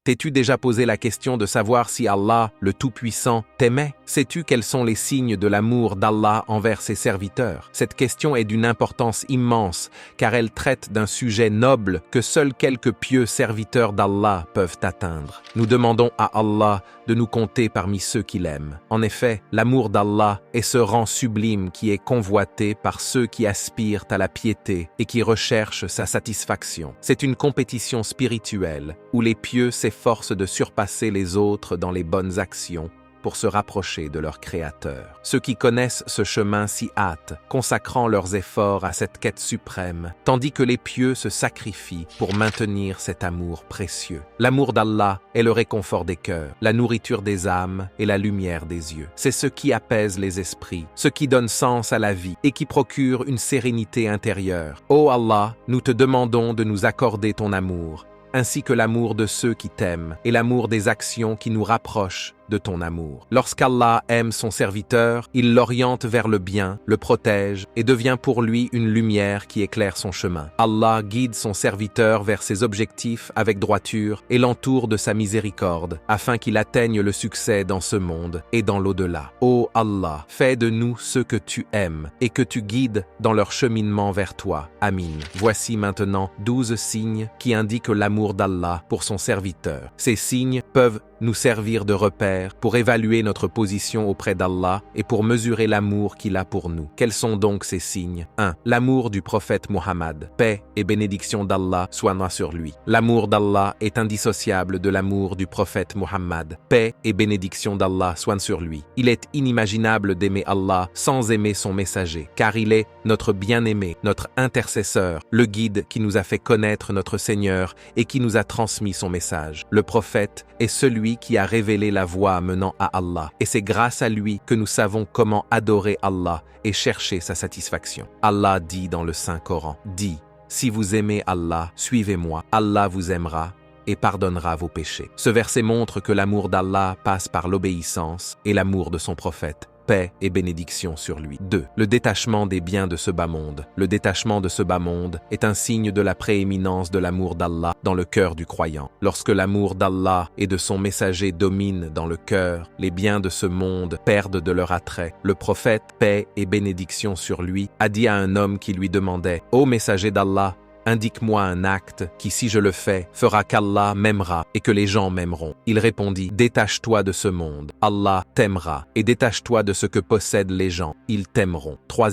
T'es-tu déjà posé la question de savoir si Allah, le Tout-Puissant, t'aimait? Sais-tu quels sont les signes de l'amour d'Allah envers ses serviteurs? Cette question est d'une importance immense, car elle traite d'un sujet noble que seuls quelques pieux serviteurs d'Allah peuvent atteindre. Nous demandons à Allah de nous compter parmi ceux qu'il aime. En effet, l'amour d'Allah est ce rang sublime qui est convoité par ceux qui aspirent à la piété et qui recherchent sa satisfaction. C'est une compétition spirituelle où les pieux s'efforcent de surpasser les autres dans les bonnes actions pour se rapprocher de leur Créateur. Ceux qui connaissent ce chemin s'y hâtent, consacrant leurs efforts à cette quête suprême, tandis que les pieux se sacrifient pour maintenir cet amour précieux. L'amour d'Allah est le réconfort des cœurs, la nourriture des âmes et la lumière des yeux. C'est ce qui apaise les esprits, ce qui donne sens à la vie et qui procure une sérénité intérieure. Ô Allah, nous te demandons de nous accorder ton amour, ainsi que l'amour de ceux qui t'aiment et l'amour des actions qui nous rapprochent de ton amour. Lorsqu'Allah aime son serviteur, il l'oriente vers le bien, le protège et devient pour lui une lumière qui éclaire son chemin. Allah guide son serviteur vers ses objectifs avec droiture et l'entoure de sa miséricorde, afin qu'il atteigne le succès dans ce monde et dans l'au-delà. Ô Allah, fais de nous ceux que tu aimes et que tu guides dans leur cheminement vers toi. Amin. Voici maintenant 12 signes qui indiquent l'amour d'Allah pour son serviteur. Ces signes peuvent nous servir de repère pour évaluer notre position auprès d'Allah et pour mesurer l'amour qu'il a pour nous. Quels sont donc ces signes? 1. L'amour du prophète Muhammad. Paix et bénédiction d'Allah soient sur lui. L'amour d'Allah est indissociable de l'amour du prophète Muhammad. Paix et bénédiction d'Allah soient sur lui. Il est inimaginable d'aimer Allah sans aimer son messager, car il est notre bien-aimé, notre intercesseur, le guide qui nous a fait connaître notre Seigneur et qui nous a transmis son message. Le prophète est celui qui a révélé la voie menant à Allah, et c'est grâce à lui que nous savons comment adorer Allah et chercher sa satisfaction. Allah dit dans le Saint-Coran, dit, « Si vous aimez Allah, suivez-moi, Allah vous aimera et pardonnera vos péchés. » Ce verset montre que l'amour d'Allah passe par l'obéissance et l'amour de son prophète. Paix et bénédiction sur lui. 2. Le détachement des biens de ce bas monde. Le détachement de ce bas monde est un signe de la prééminence de l'amour d'Allah dans le cœur du croyant. Lorsque l'amour d'Allah et de son messager domine dans le cœur, les biens de ce monde perdent de leur attrait. Le prophète, paix et bénédiction sur lui, a dit à un homme qui lui demandait « Ô messager d'Allah, indique-moi un acte qui, si je le fais, fera qu'Allah m'aimera et que les gens m'aimeront. » Il répondit, « Détache-toi de ce monde, Allah t'aimera, et détache-toi de ce que possèdent les gens, ils t'aimeront. » 3.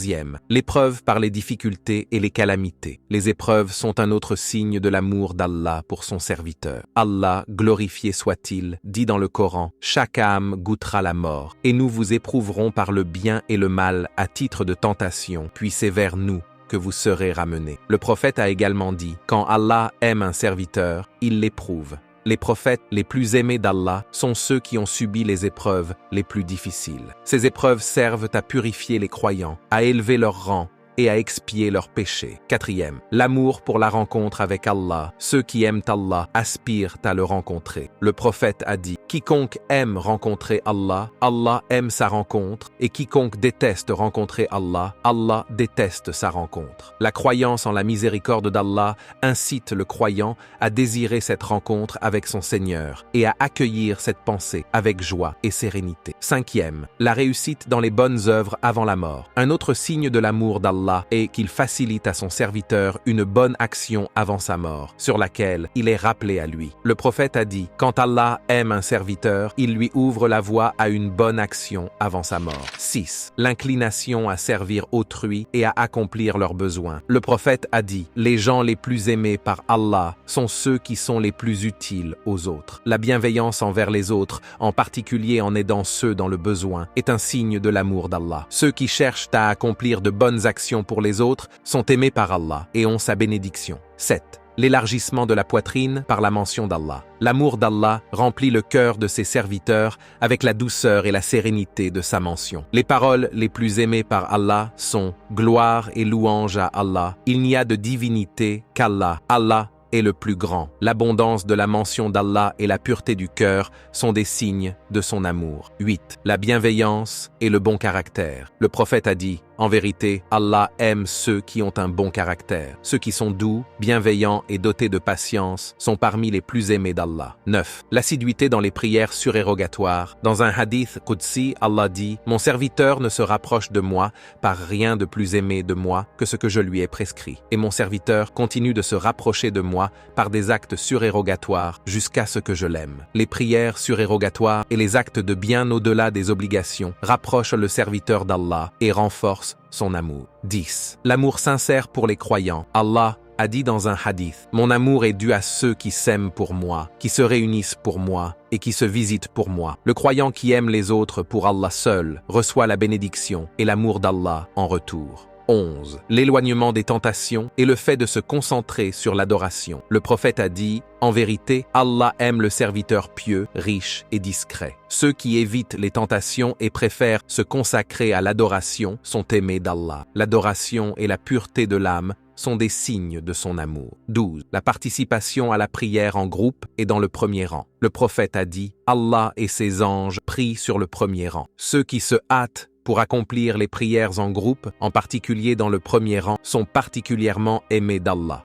L'épreuve par les difficultés et les calamités. Les épreuves sont un autre signe de l'amour d'Allah pour son serviteur. Allah, glorifié soit-il, dit dans le Coran, « Chaque âme goûtera la mort, et nous vous éprouverons par le bien et le mal à titre de tentation, puis c'est vers nous que vous serez ramenés. » Le prophète a également dit, quand Allah aime un serviteur, il l'éprouve. Les prophètes les plus aimés d'Allah sont ceux qui ont subi les épreuves les plus difficiles. Ces épreuves servent à purifier les croyants, à élever leur rang et à expier leurs péchés. 4. L'amour pour la rencontre avec Allah. Ceux qui aiment Allah aspirent à le rencontrer. Le prophète a dit, « Quiconque aime rencontrer Allah, Allah aime sa rencontre, et quiconque déteste rencontrer Allah, Allah déteste sa rencontre. » La croyance en la miséricorde d'Allah incite le croyant à désirer cette rencontre avec son Seigneur et à accueillir cette pensée avec joie et sérénité. 5. La réussite dans les bonnes œuvres avant la mort. Un autre signe de l'amour d'Allah est qu'il facilite à son serviteur une bonne action avant sa mort, sur laquelle il est rappelé à lui. Le prophète a dit, quand Allah aime un serviteur, il lui ouvre la voie à une bonne action avant sa mort. 6. L'inclination à servir autrui et à accomplir leurs besoins. Le prophète a dit, les gens les plus aimés par Allah sont ceux qui sont les plus utiles aux autres. La bienveillance envers les autres, en particulier en aidant ceux dans le besoin, est un signe de l'amour d'Allah. Ceux qui cherchent à accomplir de bonnes actions pour les autres sont aimés par Allah et ont sa bénédiction. 7. L'élargissement de la poitrine par la mention d'Allah. L'amour d'Allah remplit le cœur de ses serviteurs avec la douceur et la sérénité de sa mention. Les paroles les plus aimées par Allah sont « Gloire et louange à Allah, il n'y a de divinité qu'Allah, Allah est le plus grand. » L'abondance de la mention d'Allah et la pureté du cœur sont des signes de son amour. 8. La bienveillance et le bon caractère. Le prophète a dit, En vérité, Allah aime ceux qui ont un bon caractère. Ceux qui sont doux, bienveillants et dotés de patience sont parmi les plus aimés d'Allah. 9. L'assiduité dans les prières surérogatoires. Dans un hadith Qudsi, Allah dit « Mon serviteur ne se rapproche de moi par rien de plus aimé de moi que ce que je lui ai prescrit. Et mon serviteur continue de se rapprocher de moi par des actes surérogatoires jusqu'à ce que je l'aime. » Les prières surérogatoires et les actes de bien au-delà des obligations rapprochent le serviteur d'Allah et renforcent son amour. 10. L'amour sincère pour les croyants. Allah a dit dans un hadith « Mon amour est dû à ceux qui s'aiment pour moi, qui se réunissent pour moi et qui se visitent pour moi. Le croyant qui aime les autres pour Allah seul reçoit la bénédiction et l'amour d'Allah en retour. » 11. L'éloignement des tentations et le fait de se concentrer sur l'adoration. Le prophète a dit « En vérité, Allah aime le serviteur pieux, riche et discret. Ceux qui évitent les tentations et préfèrent se consacrer à l'adoration sont aimés d'Allah. L'adoration et la pureté de l'âme sont des signes de son amour. 12. La participation à la prière en groupe et dans le premier rang. Le prophète a dit « Allah et ses anges prient sur le premier rang. Ceux qui se hâtent pour accomplir les prières en groupe, en particulier dans le premier rang, sont particulièrement aimés d'Allah. »